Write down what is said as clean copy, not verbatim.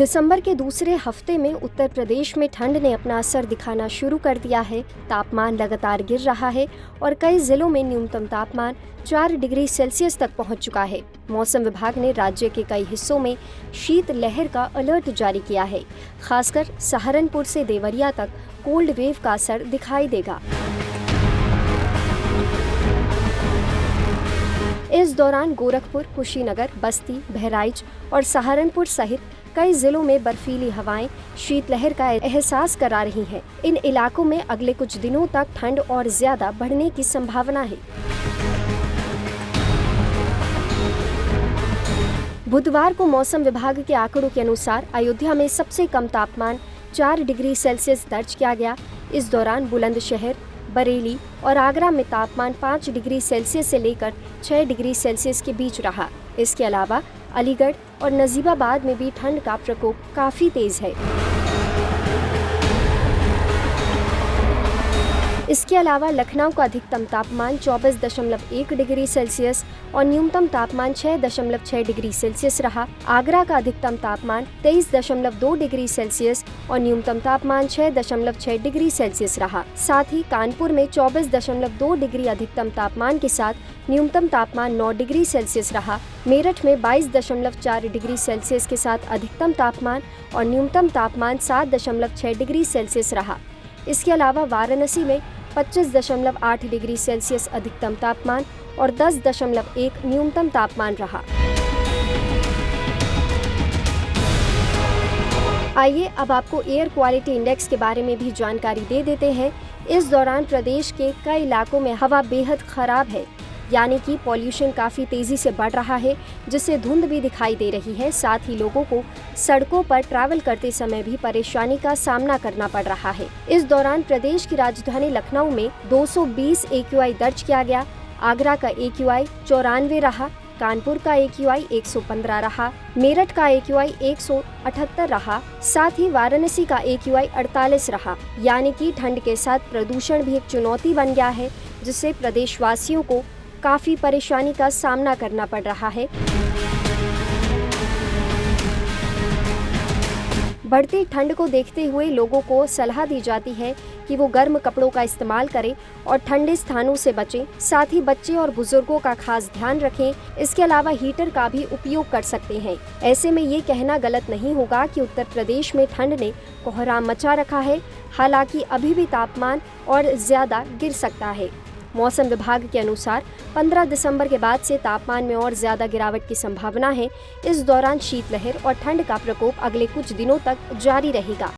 दिसंबर के दूसरे हफ्ते में उत्तर प्रदेश में ठंड ने अपना असर दिखाना शुरू कर दिया है। तापमान लगातार गिर रहा है और कई जिलों में न्यूनतम तापमान 4 डिग्री सेल्सियस तक पहुंच चुका है। मौसम विभाग ने राज्य के कई हिस्सों में शीत लहर का अलर्ट जारी किया है। खासकर सहारनपुर से देवरिया तक कोल्ड वेव का असर दिखाई देगा। इस दौरान गोरखपुर, कुशीनगर, बस्ती, बहराइच और सहारनपुर सहित कई जिलों में बर्फीली हवाएं शीतलहर का एहसास करा रही हैं। इन इलाकों में अगले कुछ दिनों तक ठंड और ज्यादा बढ़ने की संभावना है। बुधवार को मौसम विभाग के आंकड़ों के अनुसार अयोध्या में सबसे कम तापमान 4 डिग्री सेल्सियस दर्ज किया गया। इस दौरान बुलंदशहर, बरेली और आगरा में तापमान 5 डिग्री सेल्सियस से लेकर 6 डिग्री सेल्सियस के बीच रहा। इसके अलावा अलीगढ़ और नजीबाबाद में भी ठंड का प्रकोप काफी तेज है। इसके अलावा लखनऊ का अधिकतम तापमान 24.1 डिग्री सेल्सियस और न्यूनतम तापमान 6.6 डिग्री सेल्सियस रहा। आगरा का अधिकतम तापमान 23.2 डिग्री सेल्सियस और न्यूनतम तापमान 6.6 डिग्री सेल्सियस रहा। साथ ही कानपुर में 24.2 डिग्री अधिकतम तापमान के साथ न्यूनतम तापमान 9 डिग्री सेल्सियस रहा। मेरठ में 22.4 डिग्री सेल्सियस के साथ अधिकतम तापमान और न्यूनतम तापमान 7.6 डिग्री सेल्सियस रहा। इसके अलावा वाराणसी में 25.8 डिग्री सेल्सियस अधिकतम तापमान और 10.1 न्यूनतम तापमान रहा। आइए अब आपको एयर क्वालिटी इंडेक्स के बारे में भी जानकारी दे देते हैं। इस दौरान प्रदेश के कई इलाकों में हवा बेहद खराब है, यानी कि पॉल्यूशन काफ़ी तेज़ी से बढ़ रहा है, जिससे धुंध भी दिखाई दे रही है। साथ ही लोगों को सड़कों पर ट्रैवल करते समय भी परेशानी का सामना करना पड़ रहा है। इस दौरान प्रदेश की राजधानी लखनऊ में 220 AQI दर्ज किया गया। आगरा का AQI 94 रहा। कानपुर का AQI 115 रहा। मेरठ का AQI 178 रहा। साथ ही वाराणसी का AQI 48 रहा। यानी कि ठंड के साथ प्रदूषण भी एक चुनौती बन गया है, जिससे प्रदेशवासियों को काफी परेशानी का सामना करना पड़ रहा है। बढ़ती ठंड को देखते हुए लोगों को सलाह दी जाती है कि वो गर्म कपड़ों का इस्तेमाल करें और ठंडे स्थानों से बचें। साथ ही बच्चे और बुजुर्गों का खास ध्यान रखें। इसके अलावा हीटर का भी उपयोग कर सकते हैं। ऐसे में ये कहना गलत नहीं होगा कि उत्तर प्रदेश में ठंड ने कोहराम मचा रखा है। हालांकि अभी भी तापमान और ज्यादा गिर सकता है। मौसम विभाग के अनुसार 15 दिसंबर के बाद से तापमान में और ज्यादा गिरावट की संभावना है। इस दौरान शीतलहर और ठंड का प्रकोप अगले कुछ दिनों तक जारी रहेगा।